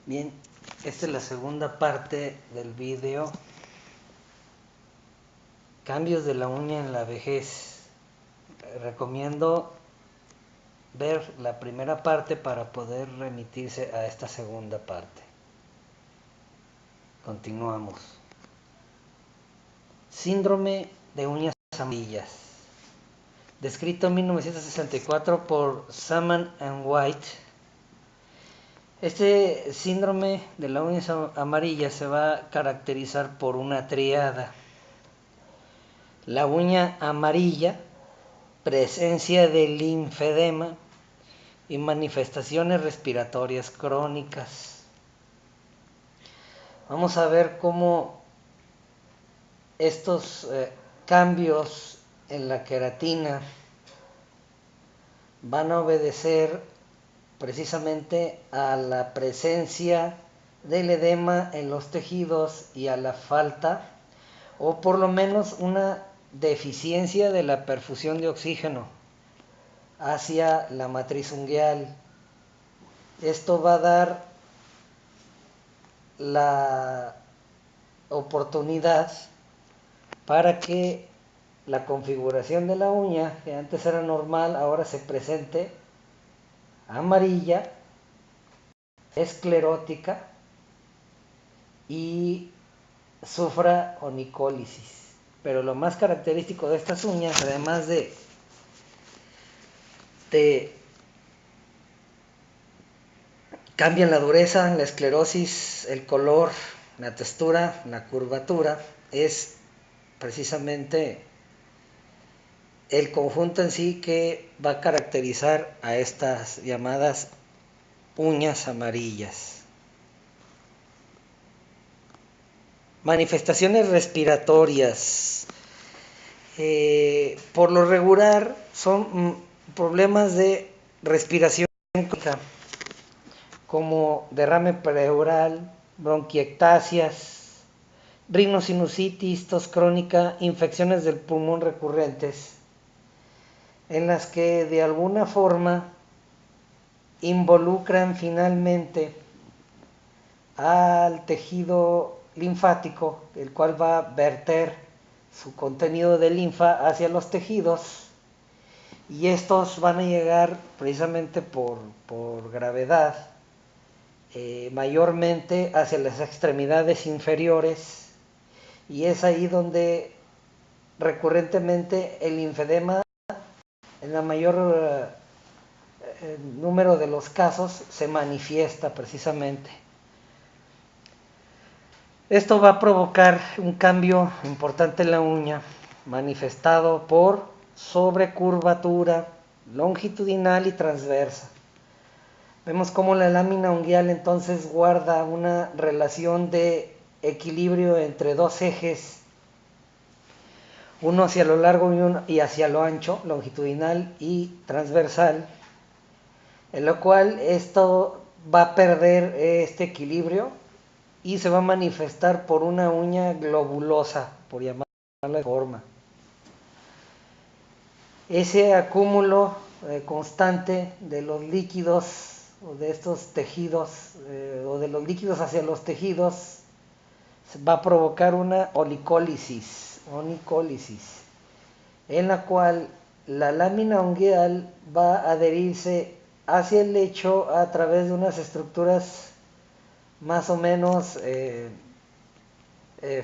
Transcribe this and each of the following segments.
Bien, esta es la segunda parte del video. Cambios de la uña en la vejez. Recomiendo ver la primera parte para poder remitirse a esta segunda parte. Continuamos. Síndrome de uñas amarillas. Descrito en 1964 por Salmon and White. Este síndrome de la uña amarilla se va a caracterizar por una triada. La uña amarilla, presencia de linfedema y manifestaciones respiratorias crónicas. Vamos a ver cómo estos cambios en la queratina van a obedecer precisamente a la presencia del edema en los tejidos y a la falta, o por lo menos una deficiencia de la perfusión de oxígeno hacia la matriz ungueal. Esto va a dar la oportunidad para que la configuración de la uña, que antes era normal, ahora se presente amarilla, esclerótica y sufra onicólisis. Pero lo más característico de estas uñas, además de cambian la dureza, la esclerosis, el color, la textura, la curvatura, es precisamente el conjunto en sí que va a caracterizar a estas llamadas uñas amarillas. Manifestaciones respiratorias. Por lo regular son problemas de respiración crónica, como derrame pleural, bronquiectasias, rinosinusitis, tos crónica, infecciones del pulmón recurrentes, en las que de alguna forma involucran finalmente al tejido linfático, el cual va a verter su contenido de linfa hacia los tejidos, y estos van a llegar precisamente por gravedad mayormente hacia las extremidades inferiores, y es ahí donde recurrentemente el linfedema, en la mayor número de los casos, se manifiesta precisamente. Esto va a provocar un cambio importante en la uña, manifestado por sobrecurvatura longitudinal y transversa. Vemos cómo la lámina ungueal entonces guarda una relación de equilibrio entre dos ejes, uno hacia lo largo y hacia lo ancho, longitudinal y transversal, en lo cual esto va a perder este equilibrio y se va a manifestar por una uña globulosa, por llamarla de forma. Ese acúmulo constante de los líquidos o de estos tejidos o de los líquidos hacia los tejidos va a provocar una onicólisis, en la cual la lámina ungueal va a adherirse hacia el lecho a través de unas estructuras más o menos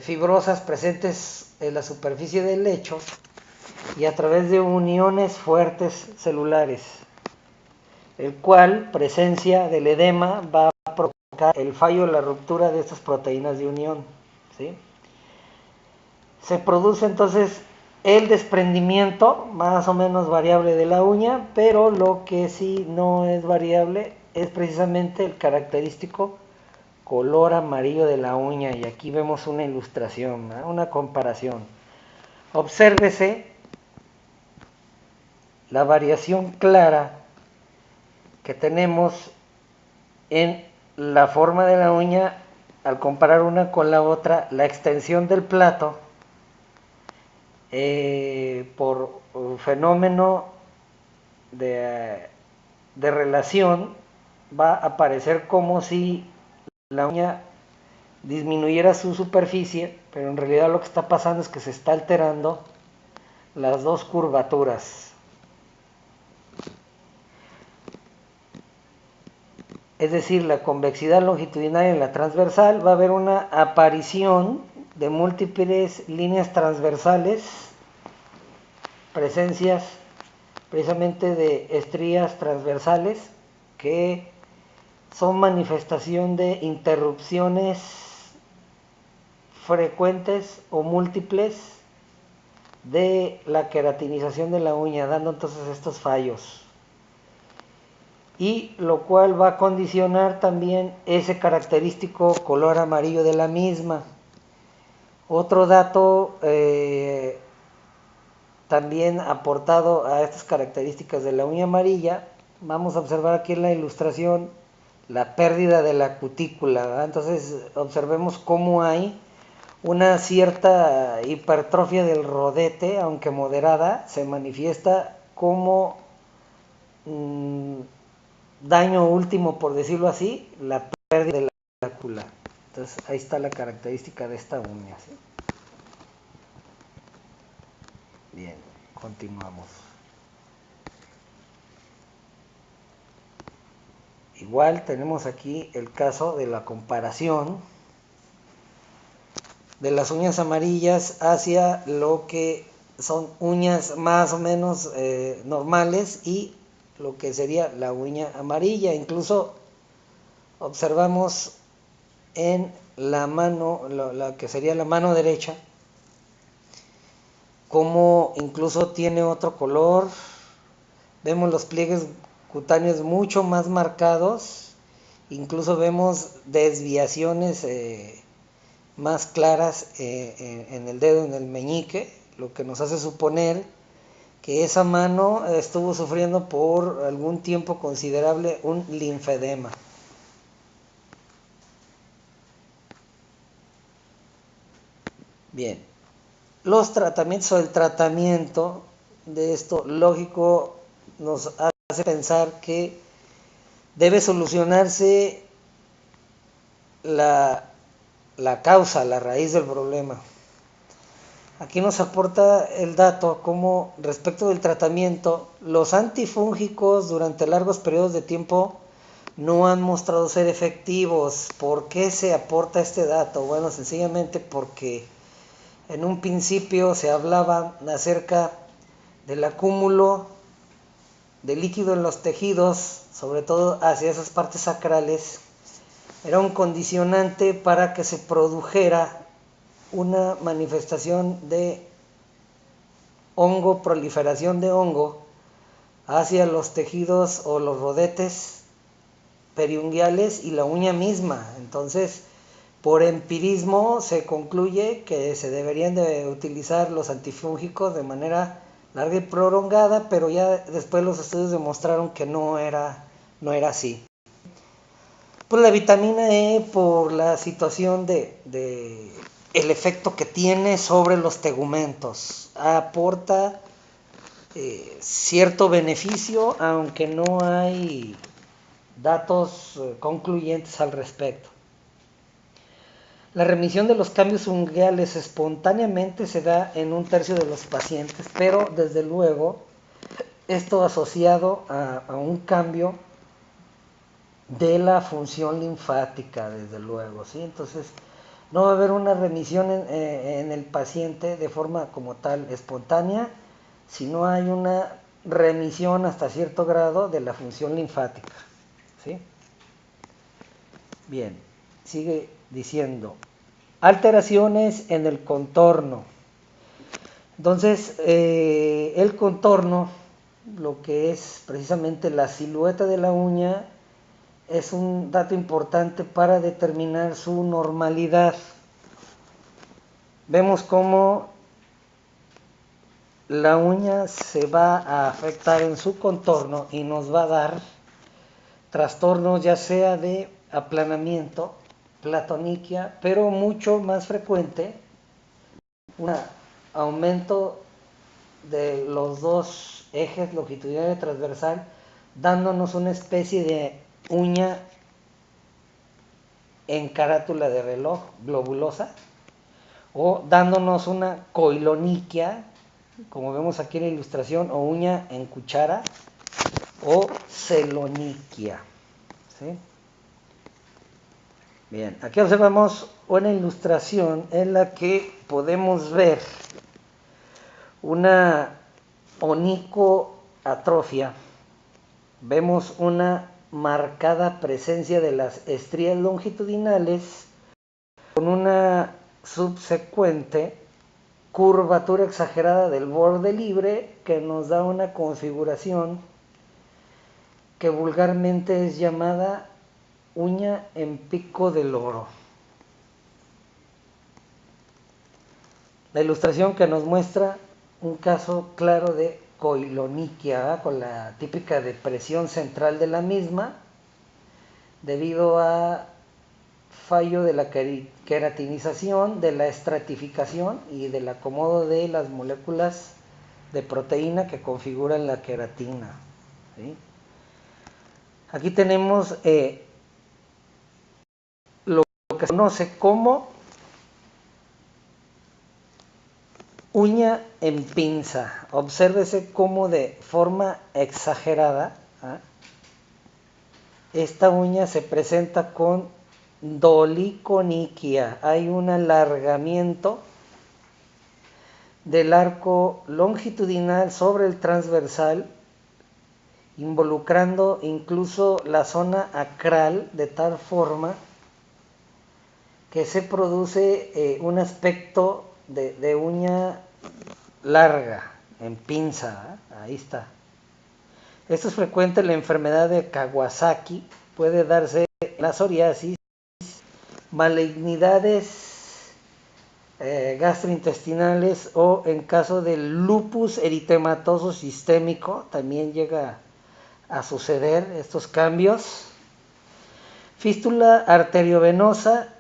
fibrosas presentes en la superficie del lecho, y a través de uniones fuertes celulares, el cual presencia del edema va a provocar el fallo o la ruptura de estas proteínas de unión, ¿sí? Se produce entonces el desprendimiento más o menos variable de la uña, pero lo que sí no es variable es precisamente el característico color amarillo de la uña, y aquí vemos una ilustración, ¿no? Una comparación. Obsérvese la variación clara que tenemos en la forma de la uña al comparar una con la otra. La extensión del plato por un fenómeno de relación va a aparecer como si la uña disminuyera su superficie, pero en realidad lo que está pasando es que se está alterando las dos curvaturas. Es decir, la convexidad longitudinal y la transversal, va a haber una aparición de múltiples líneas transversales, presencias precisamente de estrías transversales que son manifestación de interrupciones frecuentes o múltiples de la queratinización de la uña, dando entonces estos fallos. Y lo cual va a condicionar también ese característico color amarillo de la misma. Otro dato también aportado a estas características de la uña amarilla, vamos a observar aquí en la ilustración la pérdida de la cutícula, ¿verdad? Entonces observemos cómo hay una cierta hipertrofia del rodete, aunque moderada, se manifiesta como daño último, por decirlo así, la pérdida de la cutícula. Entonces ahí está la característica de esta uña, ¿sí? Bien, continuamos. Igual tenemos aquí el caso de la comparación de las uñas amarillas hacia lo que son uñas más o menos normales y lo que sería la uña amarilla. Incluso observamos en la mano, la que sería la mano derecha, como incluso tiene otro color. Vemos los pliegues cutáneos mucho más marcados, incluso vemos desviaciones más claras en el dedo, en el meñique, lo que nos hace suponer que esa mano estuvo sufriendo por algún tiempo considerable un linfedema. Bien, los tratamientos o el tratamiento de esto, lógico, nos hace pensar que debe solucionarse la causa, la raíz del problema. Aquí nos aporta el dato como respecto del tratamiento, los antifúngicos durante largos periodos de tiempo no han mostrado ser efectivos. ¿Por qué se aporta este dato? Bueno, sencillamente porque en un principio se hablaba acerca del acúmulo de líquido en los tejidos, sobre todo hacia esas partes sacrales. Era un condicionante para que se produjera una manifestación de hongo, proliferación de hongo hacia los tejidos o los rodetes periunguales y la uña misma. Entonces, por empirismo se concluye que se deberían de utilizar los antifúngicos de manera larga y prolongada, pero ya después los estudios demostraron que no era así. Pues la vitamina E, por la situación de el efecto que tiene sobre los tegumentos, aporta cierto beneficio, aunque no hay datos concluyentes al respecto. La remisión de los cambios unguiales espontáneamente se da en 1/3 de los pacientes, pero desde luego esto asociado a un cambio de la función linfática, desde luego, ¿sí? Entonces no va a haber una remisión en el paciente de forma como tal espontánea, si no hay una remisión hasta cierto grado de la función linfática, ¿sí? Bien, sigue diciendo, alteraciones en el contorno. Entonces, el contorno, lo que es precisamente la silueta de la uña, es un dato importante para determinar su normalidad. Vemos cómo la uña se va a afectar en su contorno y nos va a dar trastornos ya sea de aplanamiento, platoniquia, pero mucho más frecuente, un aumento de los dos ejes longitudinal y transversal, dándonos una especie de uña en carátula de reloj globulosa, o dándonos una coiloniquia, como vemos aquí en la ilustración, o uña en cuchara, o celoniquia, ¿sí? Bien, aquí observamos una ilustración en la que podemos ver una onicoatrofia. Vemos una marcada presencia de las estrías longitudinales con una subsecuente curvatura exagerada del borde libre que nos da una configuración que vulgarmente es llamada uña en pico de loro. La ilustración que nos muestra un caso claro de coiloniquia, con la típica depresión central de la misma debido a fallo de la queratinización, de la estratificación y del acomodo de las moléculas de proteína que configuran la queratina, ¿sí? Aquí tenemos lo que se conoce como uña en pinza. Obsérvese cómo de forma exagerada, ¿eh?, esta uña se presenta con doliconiquia. Hay un alargamiento del arco longitudinal sobre el transversal, involucrando incluso la zona acral, de tal forma que se produce un aspecto de uña larga, en pinza, ¿eh? Ahí está. Esto es frecuente en la enfermedad de Kawasaki, puede darse la psoriasis, malignidades gastrointestinales, o en caso del lupus eritematoso sistémico también llega a suceder estos cambios. Fístula arteriovenosa,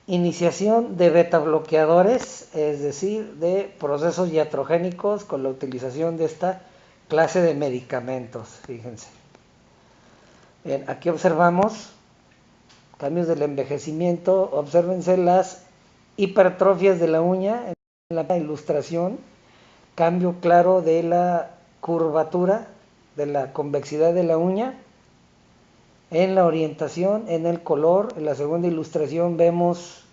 iniciación de beta bloqueadores, es decir, de procesos iatrogénicos con la utilización de esta clase de medicamentos. Fíjense. Bien, aquí observamos cambios del envejecimiento. Obsérvense las hipertrofias de la uña en la ilustración, cambio claro de la curvatura, de la convexidad de la uña, en la orientación, en el color. En la segunda ilustración vemos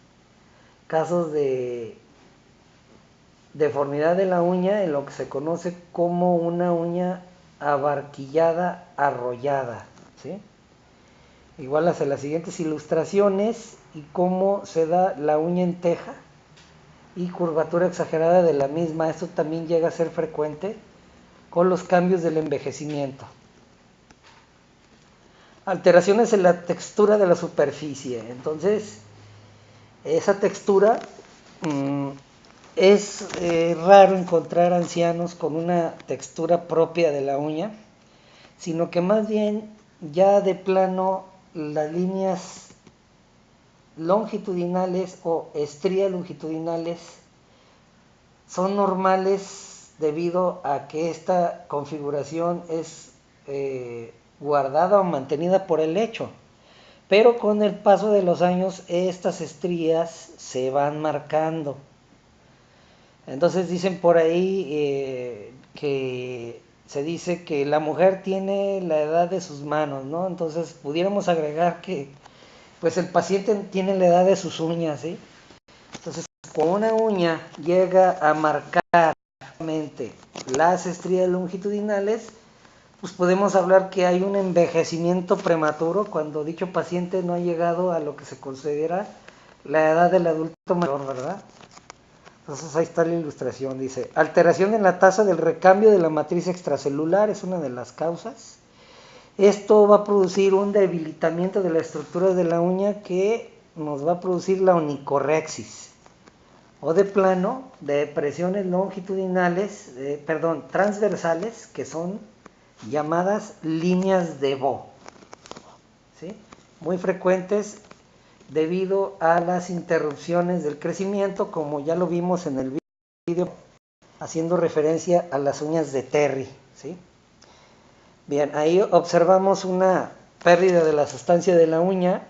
casos de deformidad de la uña en lo que se conoce como una uña abarquillada arrollada, ¿sí? Igual hacia las siguientes ilustraciones y cómo se da la uña en teja y curvatura exagerada de la misma. Esto también llega a ser frecuente con los cambios del envejecimiento. Alteraciones en la textura de la superficie. Entonces, esa textura es raro encontrar ancianos con una textura propia de la uña, sino que más bien ya de plano las líneas longitudinales o estrías longitudinales son normales debido a que esta configuración es guardada o mantenida por el lecho, pero con el paso de los años estas estrías se van marcando. Entonces dicen por ahí que se dice que la mujer tiene la edad de sus manos, ¿no? Entonces pudiéramos agregar que pues el paciente tiene la edad de sus uñas, ¿sí? Entonces, cuando una uña llega a marcar las estrías longitudinales, pues podemos hablar que hay un envejecimiento prematuro cuando dicho paciente no ha llegado a lo que se considera la edad del adulto mayor, ¿verdad? Entonces ahí está la ilustración, dice, alteración en la tasa del recambio de la matriz extracelular es una de las causas. Esto va a producir un debilitamiento de la estructura de la uña que nos va a producir la onicorexis, o de plano, depresiones longitudinales, transversales, que son llamadas líneas de Bo, ¿sí? Muy frecuentes debido a las interrupciones del crecimiento, como ya lo vimos en el vídeo haciendo referencia a las uñas de Terry, ¿sí? Bien, ahí observamos una pérdida de la sustancia de la uña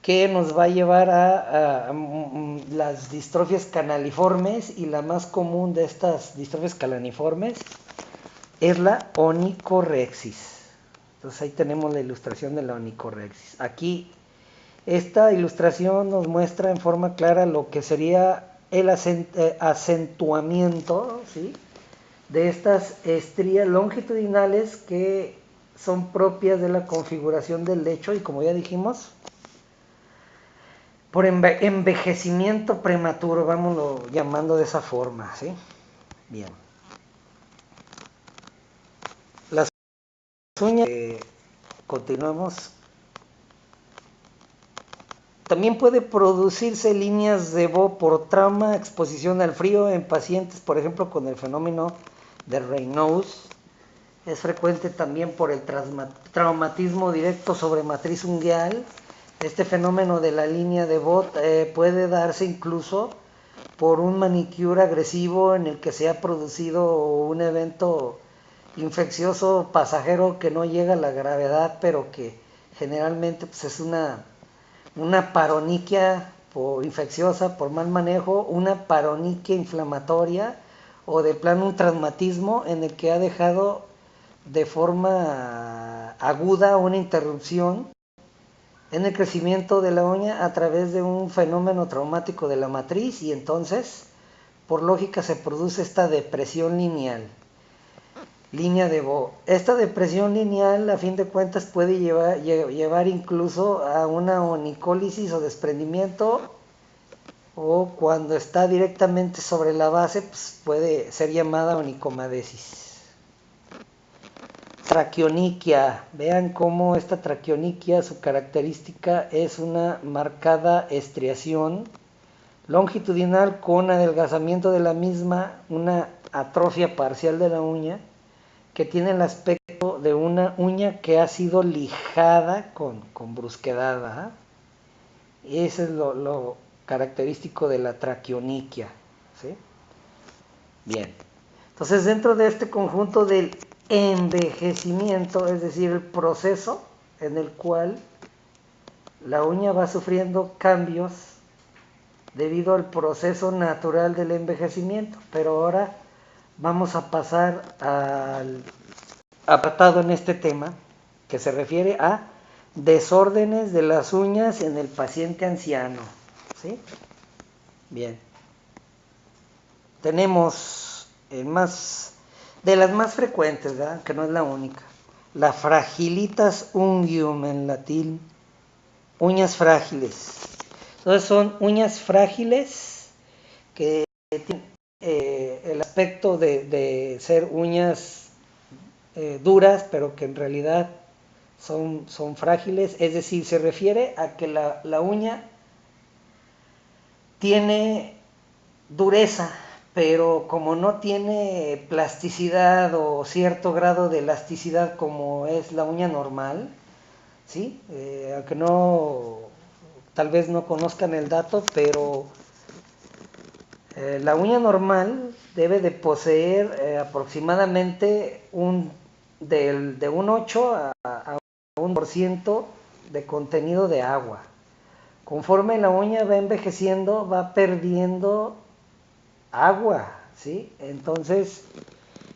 que nos va a llevar a las distrofias canaliformes, y la más común de estas distrofias canaliformes es la onicorexis. Entonces ahí tenemos la ilustración de la onicorexis. Aquí esta ilustración nos muestra en forma clara lo que sería el acentuamiento, ¿sí?, de estas estrías longitudinales que son propias de la configuración del lecho, y como ya dijimos, por envejecimiento prematuro, vámonos llamando de esa forma, ¿sí? Bien. Las uñas, continuamos. También puede producirse líneas de Bo por trauma, exposición al frío en pacientes, por ejemplo, con el fenómeno de Raynaud. Es frecuente también por el traumatismo directo sobre matriz ungueal. Este fenómeno de la línea de Bo puede darse incluso por un manicure agresivo en el que se ha producido un evento infeccioso pasajero que no llega a la gravedad, pero que generalmente pues, es una paroniquia infecciosa por mal manejo, una paroniquia inflamatoria, o de plano un traumatismo en el que ha dejado de forma aguda una interrupción en el crecimiento de la uña a través de un fenómeno traumático de la matriz, y entonces por lógica se produce esta depresión lineal, línea de Bo. Esta depresión lineal a fin de cuentas puede llevar incluso a una onicólisis o desprendimiento, o cuando está directamente sobre la base pues puede ser llamada onicomadesis. Traquioniquia. Vean cómo esta traquioniquia, su característica es una marcada estriación longitudinal con adelgazamiento de la misma, una atrofia parcial de la uña, que tiene el aspecto de una uña que ha sido lijada con brusquedad, ¿verdad? Ese es lo característico de la traquioniquia, ¿sí? Bien. Entonces, dentro de este conjunto del envejecimiento, es decir, el proceso en el cual la uña va sufriendo cambios debido al proceso natural del envejecimiento, pero ahora vamos a pasar al apartado en este tema que se refiere a desórdenes de las uñas en el paciente anciano, ¿sí? Bien. Tenemos de las más frecuentes, ¿verdad?, que no es la única, la fragilitas unguium en latín, uñas frágiles. Entonces son uñas frágiles que tienen el aspecto de ser uñas duras, pero que en realidad son frágiles, es decir, se refiere a que la uña tiene dureza, pero como no tiene plasticidad o cierto grado de elasticidad como es la uña normal, ¿sí? Aunque tal vez no conozcan el dato, pero la uña normal debe de poseer aproximadamente de un 8 a un por ciento de contenido de agua. Conforme la uña va envejeciendo, va perdiendo agua, ¿sí? Entonces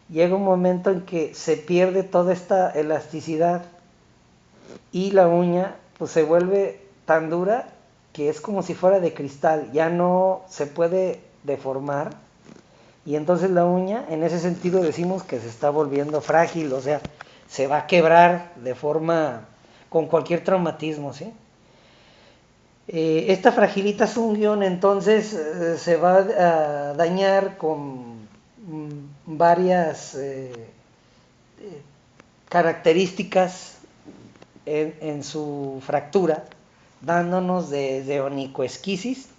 llega un momento en que se pierde toda esta elasticidad y la uña pues se vuelve tan dura que es como si fuera de cristal, ya no se puede deformar, y entonces la uña en ese sentido decimos que se está volviendo frágil, o sea, se va a quebrar de forma con cualquier traumatismo, ¿sí? Esta fragilitas unguium entonces se va a dañar con varias características en su fractura, dándonos desde onicoesquisis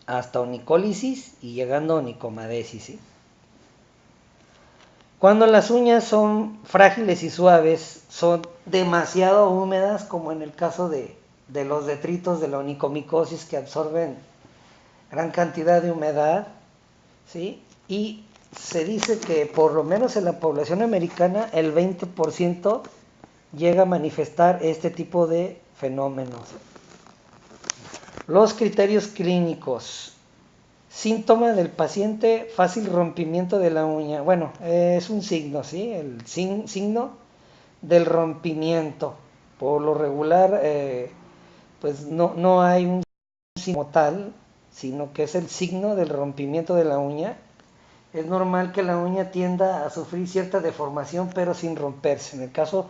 hasta onicólisis y llegando a onicomadesis, ¿sí? Cuando las uñas son frágiles y suaves, son demasiado húmedas, como en el caso de los detritos de la onicomicosis, que absorben gran cantidad de humedad, ¿sí? Y se dice que por lo menos en la población americana el 20% llega a manifestar este tipo de fenómenos. Los criterios clínicos. Síntoma del paciente, fácil rompimiento de la uña. Bueno, es un signo, ¿sí? El signo del rompimiento. Por lo regular, pues no hay un signo tal, sino que es el signo del rompimiento de la uña. Es normal que la uña tienda a sufrir cierta deformación, pero sin romperse. En el caso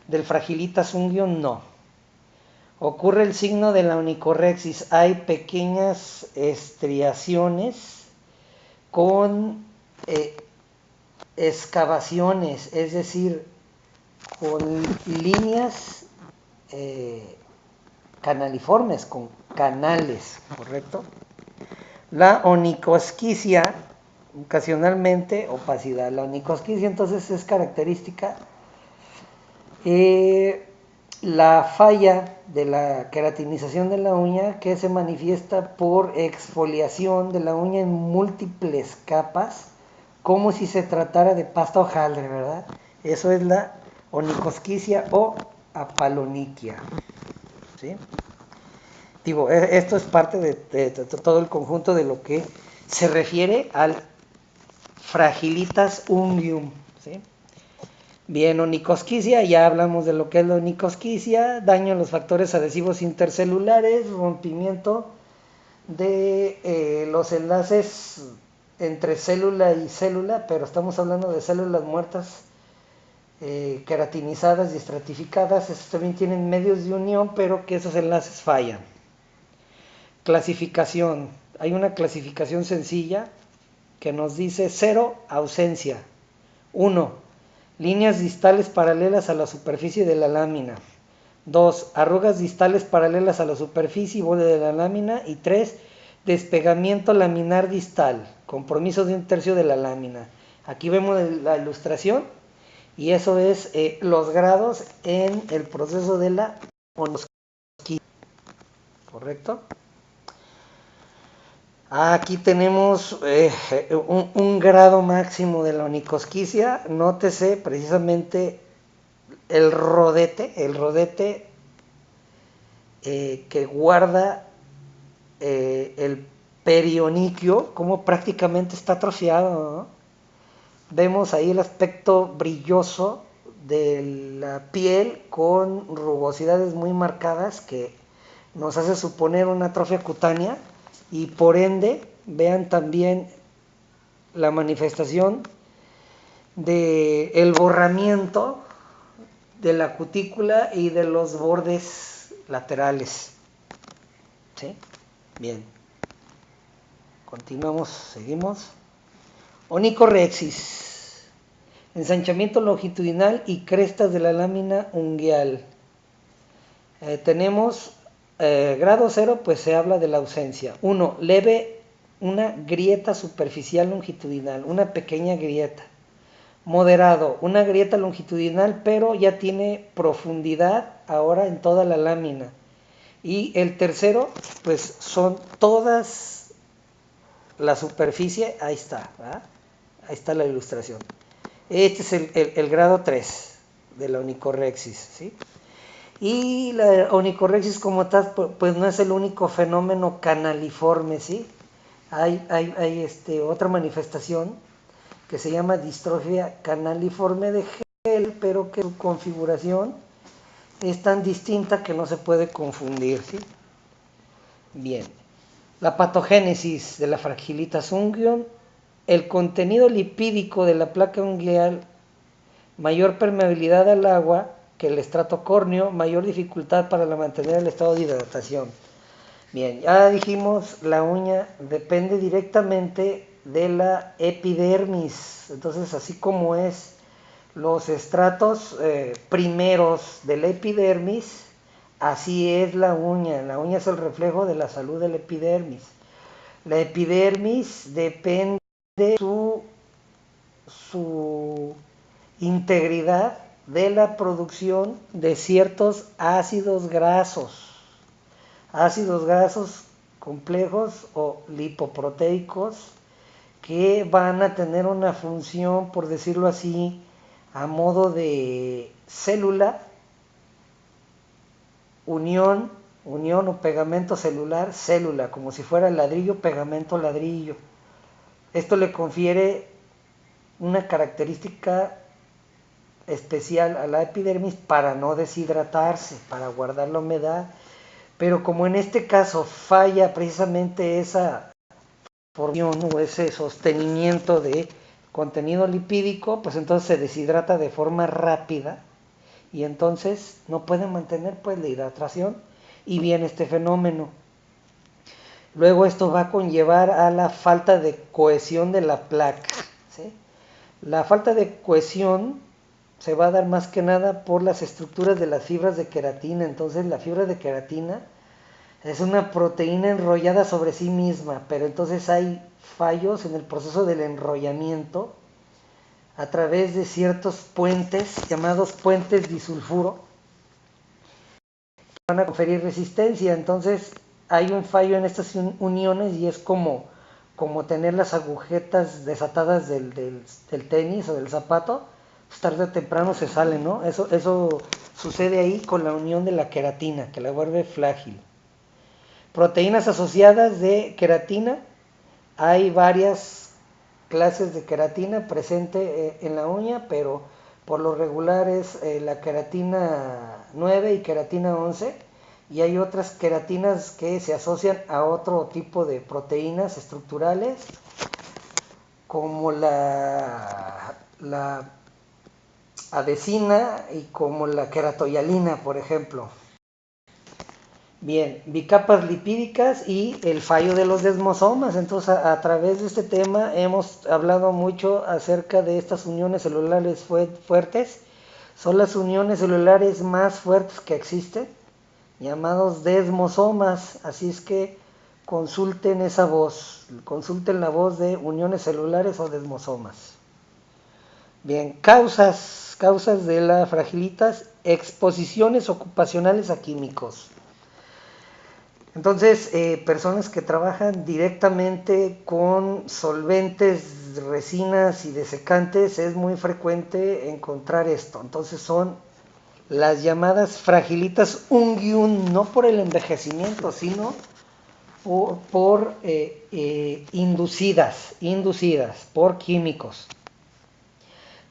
del Fragilitas unguium, no. Ocurre el signo de la onicorrexis. Hay pequeñas estriaciones con excavaciones, es decir, con líneas canaliformes, con canales, ¿correcto? La onicosquicia, ocasionalmente opacidad. La onicosquicia entonces es característica la falla de la queratinización de la uña, que se manifiesta por exfoliación de la uña en múltiples capas, como si se tratara de pasta hojaldre, ¿verdad? Eso es la onicosquicia o apaloniquia, ¿sí? Digo, esto es parte de todo el conjunto de lo que se refiere al Fragilitas unguium, ¿sí? Bien, onicosquicia, ya hablamos de lo que es la onicosquicia, daño en los factores adhesivos intercelulares, rompimiento de los enlaces entre célula y célula, pero estamos hablando de células muertas, queratinizadas y estratificadas. Estos también tienen medios de unión, pero que esos enlaces fallan. Clasificación. Hay una clasificación sencilla que nos dice 0, ausencia. 1, líneas distales paralelas a la superficie de la lámina. 2, arrugas distales paralelas a la superficie y borde de la lámina. Y 3, despegamiento laminar distal, compromiso de 1/3 de la lámina. Aquí vemos la ilustración y eso es los grados en el proceso de la onicosquicia, ¿correcto? Aquí tenemos un grado máximo de la onicosquicia. Nótese precisamente el rodete que guarda el perioniquio, como prácticamente está atrofiado, ¿no? Vemos ahí el aspecto brilloso de la piel con rugosidades muy marcadas que nos hace suponer una atrofia cutánea, y por ende vean también la manifestación del borramiento de la cutícula y de los bordes laterales, ¿sí? Bien, continuamos, seguimos. Onicorrexis, ensanchamiento longitudinal y crestas de la lámina unguial. Tenemos grado 0, pues se habla de la ausencia. 1, leve, una grieta superficial longitudinal, una pequeña grieta. Moderado, una grieta longitudinal, pero ya tiene profundidad ahora en toda la lámina. Y el tercero, pues son todas la superficie, ahí está, ¿verdad? Ahí está la ilustración. Este es el grado 3 de la onicorrexis, ¿sí? Y la onicorrexis como tal, pues no es el único fenómeno canaliforme, ¿sí? Hay otra manifestación que se llama distrofia canaliforme de Hell, pero que su configuración es tan distinta que no se puede confundir, ¿sí? Bien, la patogénesis de la Fragilitas unguium, el contenido lipídico de la placa unguial, mayor permeabilidad al agua que el estrato córneo, mayor dificultad para mantener el estado de hidratación. Bien, ya dijimos, la uña depende directamente de la epidermis. Entonces, así como es los estratos primeros de la epidermis, así es la uña. La uña es el reflejo de la salud de la epidermis. La epidermis depende de su integridad de la producción de ciertos ácidos grasos complejos o lipoproteicos, que van a tener una función, por decirlo así, a modo de célula unión, unión o pegamento celular, célula, como si fuera ladrillo, pegamento, ladrillo. Esto le confiere una característica especial a la epidermis para no deshidratarse, para guardar la humedad, pero como en este caso falla precisamente esa formación o ese sostenimiento de contenido lipídico, pues entonces se deshidrata de forma rápida y entonces no puede mantener pues la hidratación y viene este fenómeno. Luego esto va a conllevar a la falta de cohesión de la placa, ¿sí? La falta de cohesión se va a dar más que nada por las estructuras de las fibras de queratina. Entonces la fibra de queratina es una proteína enrollada sobre sí misma, pero entonces hay fallos en el proceso del enrollamiento a través de ciertos puentes llamados puentes disulfuro que van a conferir resistencia. Entonces hay un fallo en estas uniones y es como tener las agujetas desatadas del tenis o del zapato, pues tarde o temprano se sale, ¿no? Eso sucede ahí con la unión de la queratina, que la vuelve frágil. Proteínas asociadas de queratina, hay varias clases de queratina presente en la uña, pero por lo regular es la queratina 9 y queratina 11, y hay otras queratinas que se asocian a otro tipo de proteínas estructurales, como la adesina y como la queratoyalina, por ejemplo. Bien, bicapas lipídicas y el fallo de los desmosomas. Entonces, a través de este tema hemos hablado mucho acerca de estas uniones celulares fuertes. Son las uniones celulares más fuertes que existen, llamados desmosomas. Así es que consulten esa voz, consulten la voz de uniones celulares o desmosomas. Bien, causas de la fragilitas, exposiciones ocupacionales a químicos. Entonces, personas que trabajan directamente con solventes, resinas y desecantes, es muy frecuente encontrar esto. Entonces son las llamadas fragilitas unguium, no por el envejecimiento, sino por inducidas por químicos.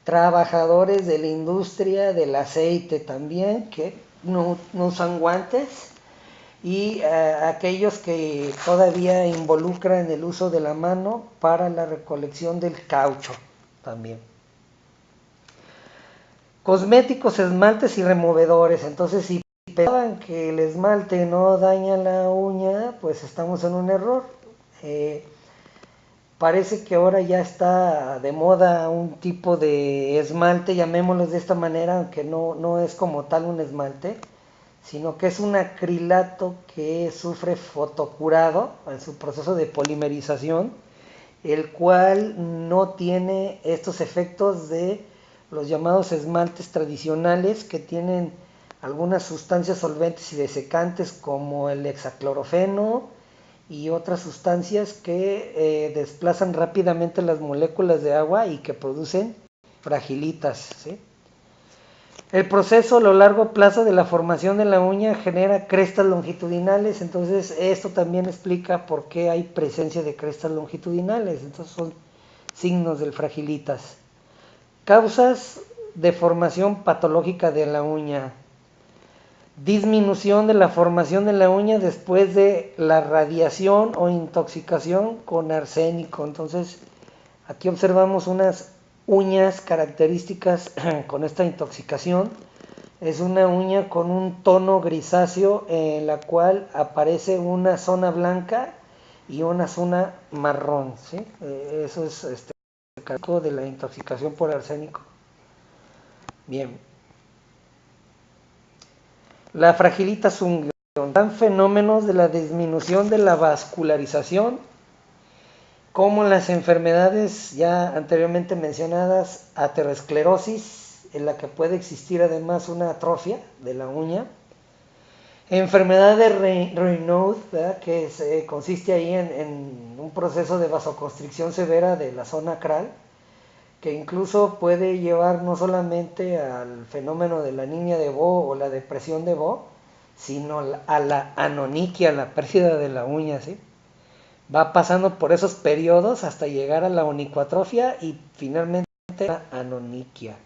Trabajadores de la industria del aceite también, que no usan guantes, y aquellos que todavía involucran el uso de la mano para la recolección del caucho también. Cosméticos, esmaltes y removedores. Entonces, si pensaban que el esmalte no daña la uña, pues estamos en un error. Parece que ahora ya está de moda un tipo de esmalte, llamémoslo de esta manera, aunque no es como tal un esmalte, sino que es un acrilato que sufre fotocurado en su proceso de polimerización, el cual no tiene estos efectos de los llamados esmaltes tradicionales, que tienen algunas sustancias solventes y desecantes como el hexaclorofeno y otras sustancias que desplazan rápidamente las moléculas de agua y que producen fragilitas, ¿sí? El proceso a lo largo plazo de la formación de la uña genera crestas longitudinales. Entonces esto también explica por qué hay presencia de crestas longitudinales. Entonces son signos del fragilitas. Causas de formación patológica de la uña: disminución de la formación de la uña después de la radiación o intoxicación con arsénico. Entonces aquí observamos unas uñas características con esta intoxicación. Es una uña con un tono grisáceo en la cual aparece una zona blanca y una zona marrón, ¿sí? Eso es el caso de la intoxicación por arsénico. Bien. La fragilita unguium dan fenómenos de la disminución de la vascularización, como las enfermedades ya anteriormente mencionadas, aterosclerosis, en la que puede existir además una atrofia de la uña, enfermedad de Raynaud, que consiste ahí en un proceso de vasoconstricción severa de la zona acral, que incluso puede llevar no solamente al fenómeno de la anemia de Bow o la depresión de Bow, sino a la anoniquia, la pérdida de la uña, ¿sí? Va pasando por esos periodos hasta llegar a la onicoatrofia y finalmente la anoniquia.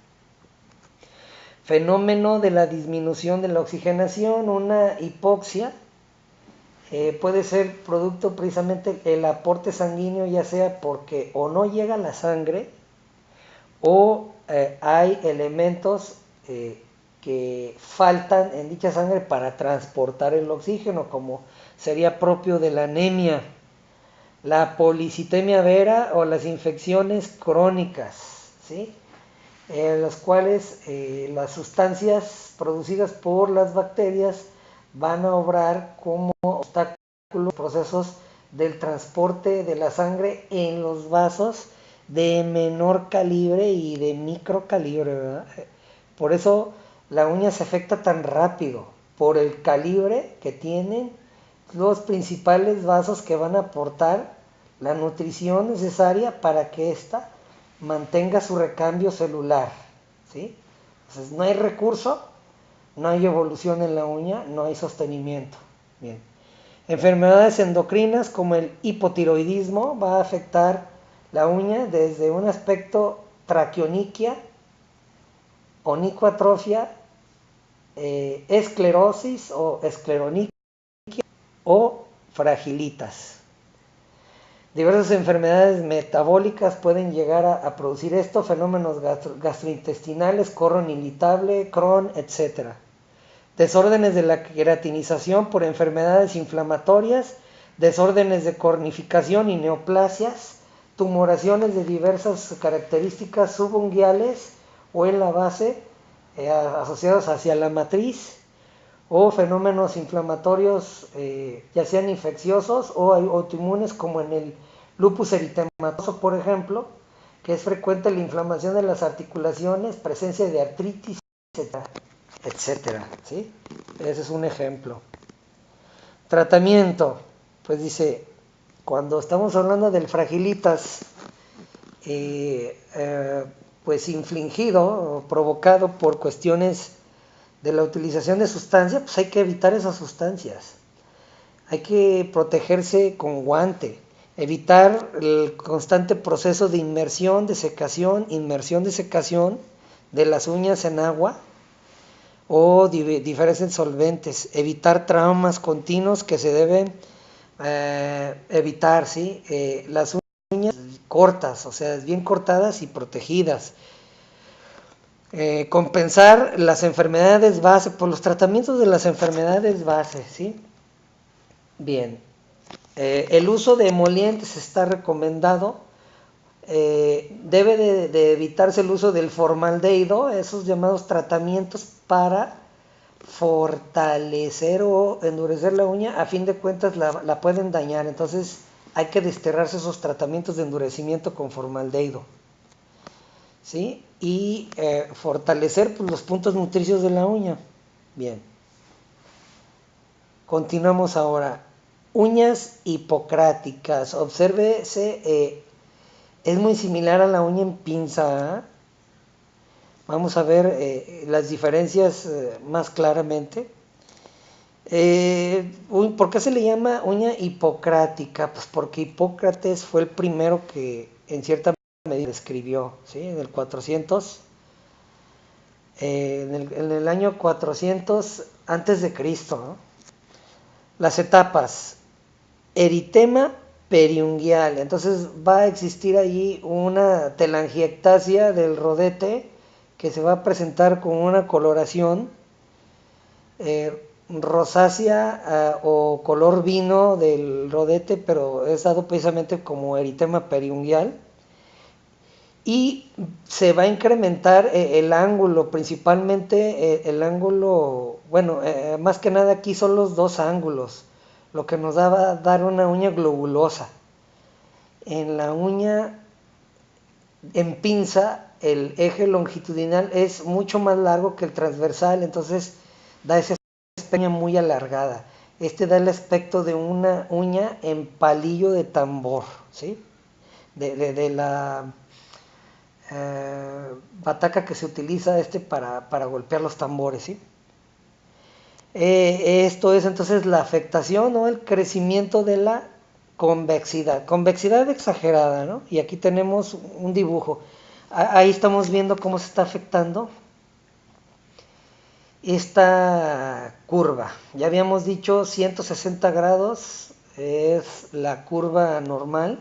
Fenómeno de la disminución de la oxigenación, una hipoxia, puede ser producto precisamente el aporte sanguíneo, ya sea porque o no llega la sangre o hay elementos que faltan en dicha sangre para transportar el oxígeno, como sería propio de la anemia, la policitemia vera o las infecciones crónicas, ¿sí? En las cuales las sustancias producidas por las bacterias van a obrar como obstáculos procesos del transporte de la sangre en los vasos de menor calibre y de micro calibre, ¿verdad? Por eso la uña se afecta tan rápido, por el calibre que tienen los principales vasos que van a aportar la nutrición necesaria para que ésta mantenga su recambio celular, ¿sí? Entonces no hay recurso, no hay evolución en la uña, no hay sostenimiento. Bien. Enfermedades endocrinas como el hipotiroidismo va a afectar la uña desde un aspecto traqueoniquia, onicoatrofia, esclerosis o escleroniquia o fragilitas. Diversas enfermedades metabólicas pueden llegar a producir esto, fenómenos gastrointestinales, colon irritable, Crohn, etc. Desórdenes de la queratinización por enfermedades inflamatorias, desórdenes de cornificación y neoplasias, tumoraciones de diversas características subunguiales o en la base asociados hacia la matriz, o fenómenos inflamatorios ya sean infecciosos o autoinmunes, como en el lupus eritematoso, por ejemplo, que es frecuente la inflamación de las articulaciones, presencia de artritis, etcétera, ¿sí? Ese es un ejemplo. Tratamiento, pues dice, cuando estamos hablando del fragilitas, pues infligido o provocado por cuestiones de la utilización de sustancias, pues hay que evitar esas sustancias. Hay que protegerse con guante, evitar el constante proceso de inmersión, de secación de las uñas en agua o diferentes solventes, evitar traumas continuos que se deben evitar, ¿sí? Las uñas cortas, o sea, bien cortadas y protegidas. Compensar las enfermedades base por los tratamientos de las enfermedades base, ¿sí? Bien. El uso de emolientes está recomendado. Debe de evitarse el uso del formaldehído, esos llamados tratamientos para fortalecer o endurecer la uña, a fin de cuentas la pueden dañar. Entonces hay que desterrarse esos tratamientos de endurecimiento con formaldehído, ¿sí? Y fortalecer pues, los puntos nutricios de la uña. Bien. Continuamos ahora. Uñas hipocráticas. Obsérvese, es muy similar a la uña en pinza. ¿Eh? Vamos a ver las diferencias más claramente. ¿Por qué se le llama uña hipocrática? Pues porque Hipócrates fue el primero que en cierta medida escribió, ¿sí? En el 400, en el año 400 antes de Cristo, ¿no? Las etapas: eritema periunguial, entonces va a existir allí una telangiectasia del rodete que se va a presentar con una coloración rosácea o color vino del rodete, pero es dado precisamente como eritema periunguial, y se va a incrementar el ángulo, principalmente el ángulo, bueno, más que nada aquí son los dos ángulos, lo que nos va a dar una uña globulosa. En la uña en pinza, el eje longitudinal es mucho más largo que el transversal, entonces da esa uña muy alargada. Este da el aspecto de una uña en palillo de tambor, ¿sí? De la bataca que se utiliza para golpear los tambores, ¿sí? Esto es entonces la afectación o el crecimiento de la convexidad exagerada, ¿no? Y aquí tenemos un dibujo. Ahí estamos viendo cómo se está afectando esta curva. Ya habíamos dicho 160 grados es la curva normal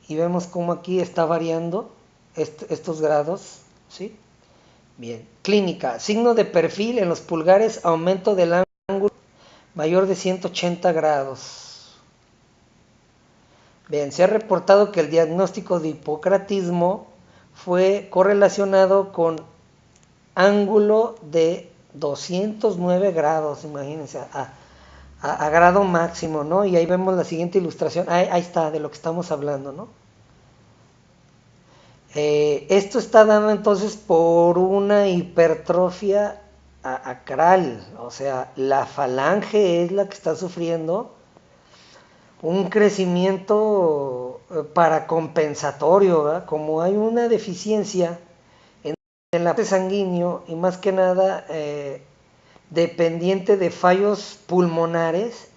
y vemos cómo aquí está variando estos grados, ¿sí? Bien. Clínica. Signo de perfil en los pulgares, aumento del ángulo mayor de 180 grados. Bien, se ha reportado que el diagnóstico de hipocratismo fue correlacionado con ángulo de 209 grados, imagínense, a grado máximo, ¿no? Y ahí vemos la siguiente ilustración, ahí está de lo que estamos hablando, ¿no? Esto está dado entonces por una hipertrofia acral, o sea, la falange es la que está sufriendo un crecimiento paracompensatorio, ¿verdad? Como hay una deficiencia en el aporte sanguíneo y más que nada dependiente de fallos pulmonares,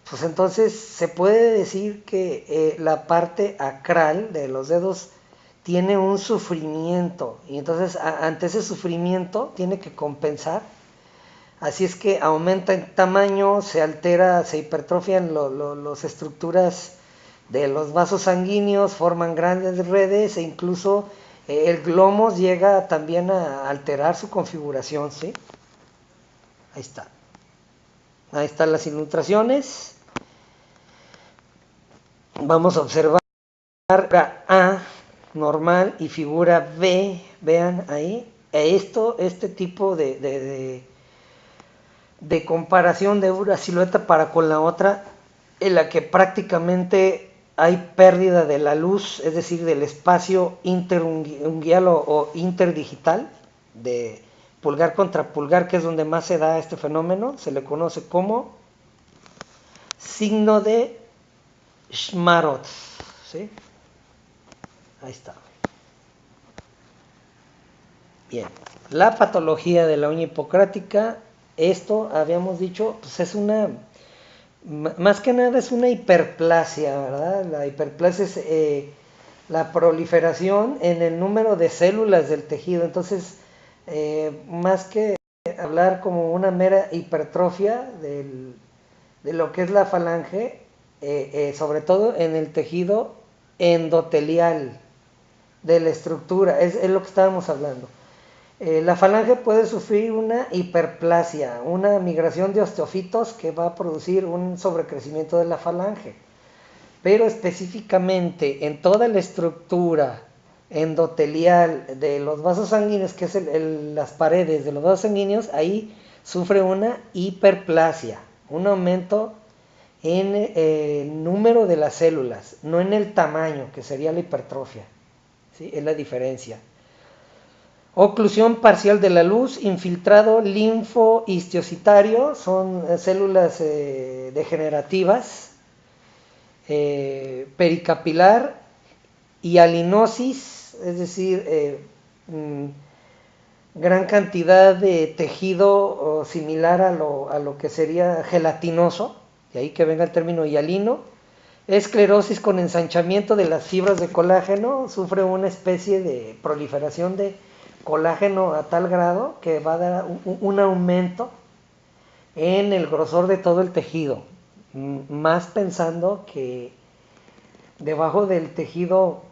pues entonces se puede decir que la parte acral de los dedos tiene un sufrimiento y entonces ante ese sufrimiento tiene que compensar. Así es que aumenta en tamaño, se altera, se hipertrofian las estructuras de los vasos sanguíneos, forman grandes redes e incluso el glomos llega también a alterar su configuración, ¿sí? Ahí está. Ahí están las ilustraciones. Vamos a observar figura A normal y figura B, vean ahí, este tipo de comparación de una silueta para con la otra, en la que prácticamente hay pérdida de la luz, es decir, del espacio interunguial o interdigital, de pulgar contra pulgar, que es donde más se da este fenómeno, se le conoce como signo de Schmarot, ¿sí? Ahí está. Bien, la patología de la uña hipocrática, esto habíamos dicho, pues es una, más que nada es una hiperplasia, ¿verdad? La hiperplasia es la proliferación en el número de células del tejido, entonces, más que hablar como una mera hipertrofia de lo que es la falange, sobre todo en el tejido endotelial de la estructura, es lo que estábamos hablando. La falange puede sufrir una hiperplasia, una migración de osteofitos que va a producir un sobrecrecimiento de la falange. Pero específicamente en toda la estructura endotelial de los vasos sanguíneos, que es las paredes de los vasos sanguíneos, ahí sufre una hiperplasia, un aumento en el número de las células, no en el tamaño, que sería la hipertrofia. ¿Sí? Es la diferencia. Oclusión parcial de la luz, infiltrado linfohistiocytario, son células degenerativas, pericapilar y alinosis, es decir, gran cantidad de tejido similar a lo que sería gelatinoso, de ahí que venga el término hialino. Esclerosis con ensanchamiento de las fibras de colágeno, sufre una especie de proliferación de colágeno a tal grado que va a dar un aumento en el grosor de todo el tejido, más pensando que debajo del tejido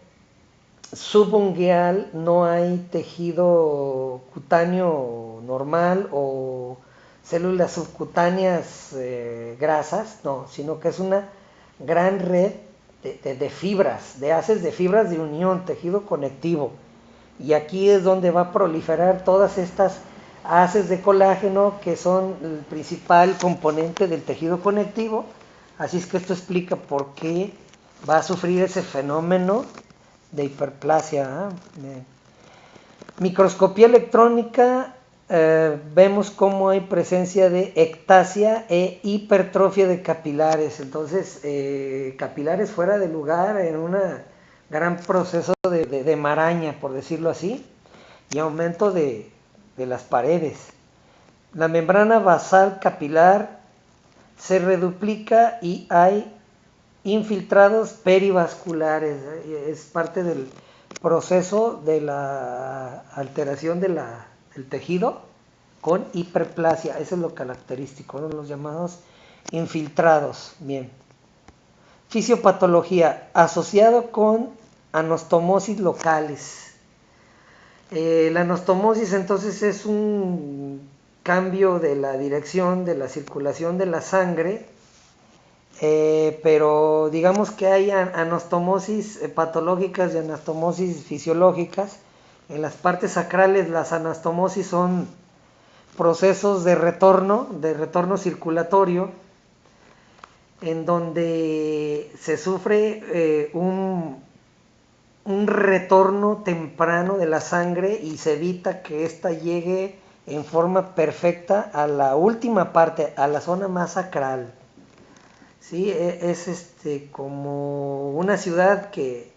subungueal no hay tejido cutáneo normal o células subcutáneas grasas, no, sino que es una gran red de fibras, de haces de fibras de unión, tejido conectivo. Y aquí es donde va a proliferar todas estas haces de colágeno que son el principal componente del tejido conectivo. Así es que esto explica por qué va a sufrir ese fenómeno de hiperplasia. Microscopía electrónica, vemos cómo hay presencia de ectasia e hipertrofia de capilares. Entonces, capilares fuera de lugar en un gran proceso de maraña, por decirlo así, y aumento de las paredes. La membrana basal capilar se reduplica y hay infiltrados perivasculares. Es parte del proceso de la alteración del tejido con hiperplasia. Eso es lo característico, ¿no? Los llamados infiltrados. Bien. Fisiopatología asociado con anastomosis locales. La anastomosis entonces es un cambio de la dirección de la circulación de la sangre, pero digamos que hay anastomosis patológicas y anastomosis fisiológicas. En las partes sacrales las anastomosis son procesos de retorno circulatorio, en donde se sufre un retorno temprano de la sangre y se evita que ésta llegue en forma perfecta a la última parte, a la zona más sacral. ¿Sí? Es como una ciudad que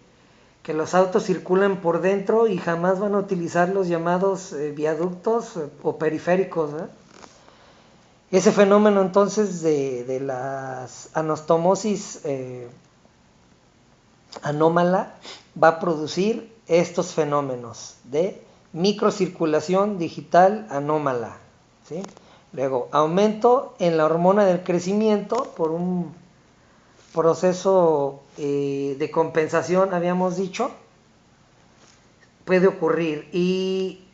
los autos circulan por dentro y jamás van a utilizar los llamados viaductos o periféricos, ¿eh? Ese fenómeno entonces de las anastomosis anómala va a producir estos fenómenos de microcirculación digital anómala, ¿sí? Luego, aumento en la hormona del crecimiento por un proceso de compensación, habíamos dicho, puede ocurrir. Y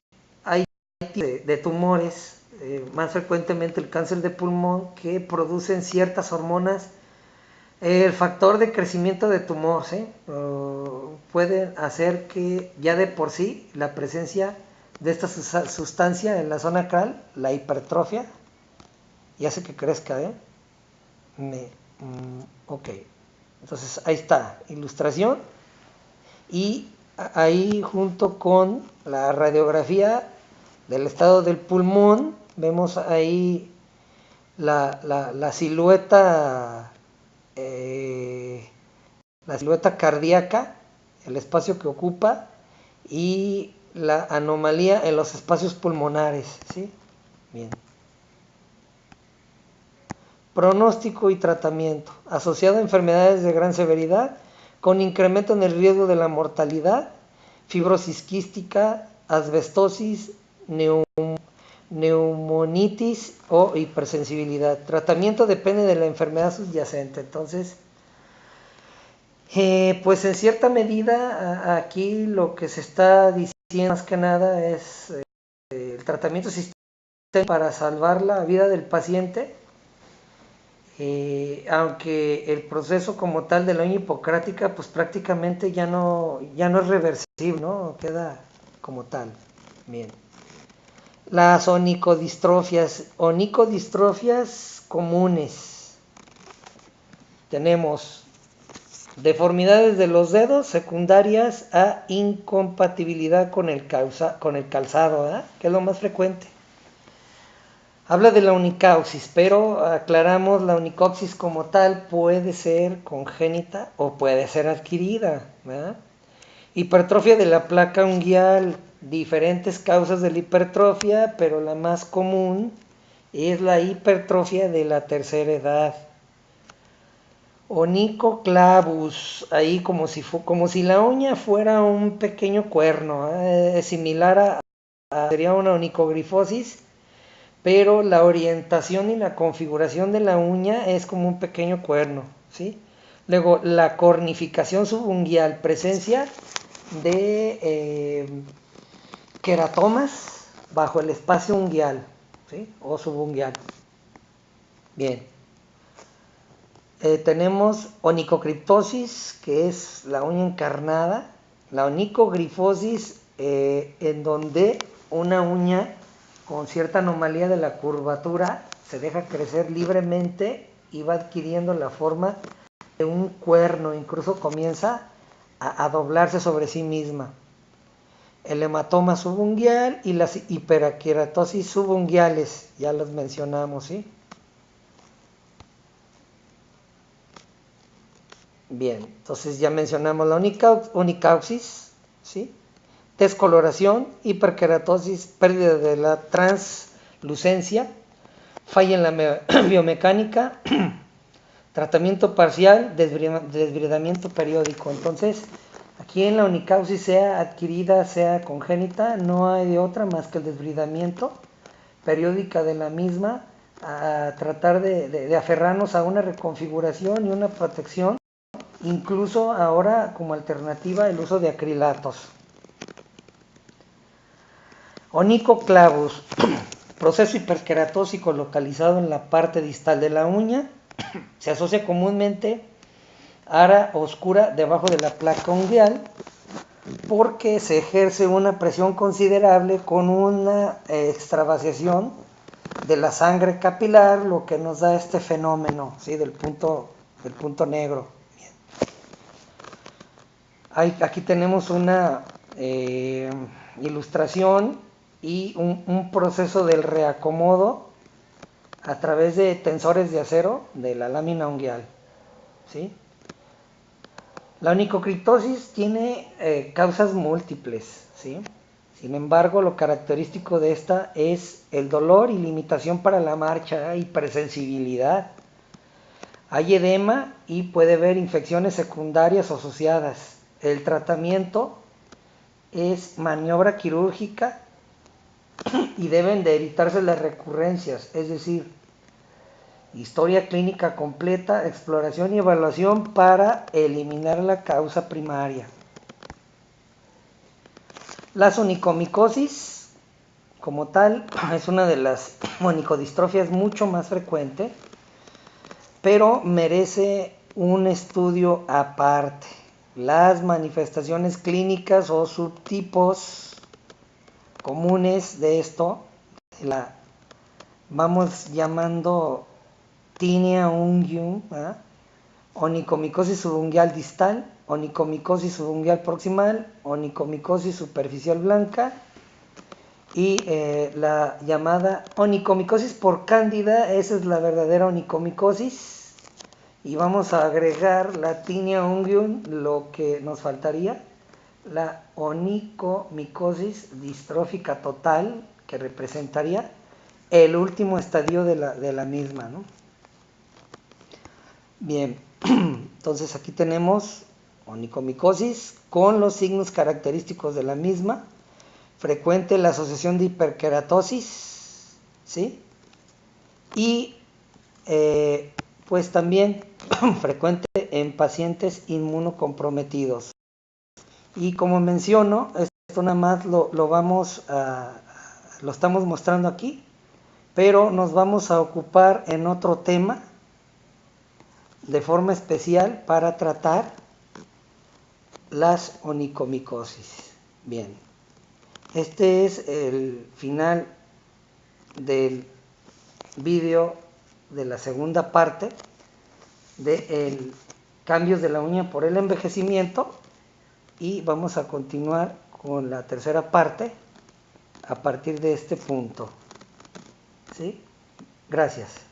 hay de tumores, más frecuentemente el cáncer de pulmón, que producen ciertas hormonas. El factor de crecimiento de tumor, ¿sí? Puede hacer que ya de por sí la presencia de esta sustancia en la zona acral, la hipertrofia, y hace que crezca, ¿eh? Ok, entonces ahí está, ilustración, y ahí junto con la radiografía del estado del pulmón, vemos ahí la silueta cardíaca, el espacio que ocupa y la anomalía en los espacios pulmonares, ¿sí? Bien. Pronóstico y tratamiento. Asociado a enfermedades de gran severidad, con incremento en el riesgo de la mortalidad, fibrosis quística, asbestosis, neumonitis o hipersensibilidad. Tratamiento depende de la enfermedad subyacente. Entonces, pues en cierta medida aquí lo que se está diciendo más que nada es el tratamiento sistémico para salvar la vida del paciente, aunque el proceso como tal de la uña hipocrática pues prácticamente ya no es reversible, ¿no? Queda como tal. Bien. Las onicodistrofias comunes. Tenemos deformidades de los dedos secundarias a incompatibilidad con el calzado, ¿eh? Que es lo más frecuente. Habla de la unicauxis, pero aclaramos, la unicauxis como tal puede ser congénita o puede ser adquirida, ¿verdad? Hipertrofia de la placa unguial, diferentes causas de la hipertrofia, pero la más común es la hipertrofia de la tercera edad. Onicoclavus, ahí como si la uña fuera un pequeño cuerno, similar sería una onicogrifosis, pero la orientación y la configuración de la uña es como un pequeño cuerno, ¿sí? Luego, la cornificación subunguial, presencia de queratomas bajo el espacio unguial, ¿sí? O subunguial. Bien. Tenemos onicocriptosis, que es la uña encarnada, la onicogrifosis, en donde una uña con cierta anomalía de la curvatura se deja crecer libremente y va adquiriendo la forma de un cuerno, incluso comienza a doblarse sobre sí misma. El hematoma subunguial y las hiperaqueratosis subunguiales, ya las mencionamos, ¿sí? Bien, entonces ya mencionamos la unicauxis, ¿sí? Descoloración, hiperkeratosis, pérdida de la lucencia, falla en la biomecánica, tratamiento parcial, desbridamiento periódico. Entonces, aquí en la onicausis, sea adquirida, sea congénita, no hay de otra más que el desbridamiento periódica de la misma, a tratar de aferrarnos a una reconfiguración y una protección, incluso ahora como alternativa el uso de acrilatos. Onicoclavus, proceso hiperqueratósico localizado en la parte distal de la uña, se asocia comúnmente a área oscura debajo de la placa ungueal porque se ejerce una presión considerable con una extravasación de la sangre capilar, lo que nos da este fenómeno, ¿sí? del punto negro. Bien. Aquí tenemos una ilustración y un proceso del reacomodo a través de tensores de acero de la lámina ungueal, ¿sí? La onicocriptosis tiene causas múltiples, ¿sí? Sin embargo, lo característico de esta es el dolor y limitación para la marcha, hipersensibilidad. Hay edema y puede haber infecciones secundarias o asociadas. El tratamiento es maniobra quirúrgica y deben de evitarse las recurrencias, es decir, historia clínica completa, exploración y evaluación para eliminar la causa primaria. La onicomicosis, como tal, es una de las onicodistrofias mucho más frecuente, pero merece un estudio aparte. Las manifestaciones clínicas o subtipos comunes de esto la vamos llamando tinea unguium, ¿eh? Onicomicosis subungueal distal, onicomicosis subungueal proximal, onicomicosis superficial blanca y la llamada onicomicosis por cándida. Esa es la verdadera onicomicosis, y vamos a agregar la tinea unguium, lo que nos faltaría, la onicomicosis distrófica total, que representaría el último estadio de la misma, ¿no? Bien, entonces aquí tenemos onicomicosis con los signos característicos de la misma. Frecuente la asociación de hiperkeratosis, ¿sí? Y pues también frecuente en pacientes inmunocomprometidos. Y como menciono, esto nada más lo estamos mostrando aquí, pero nos vamos a ocupar en otro tema de forma especial para tratar las onicomicosis. Bien, este es el final del vídeo de la segunda parte de cambios de la uña por el envejecimiento, y vamos a continuar con la tercera parte a partir de este punto, ¿sí? Gracias.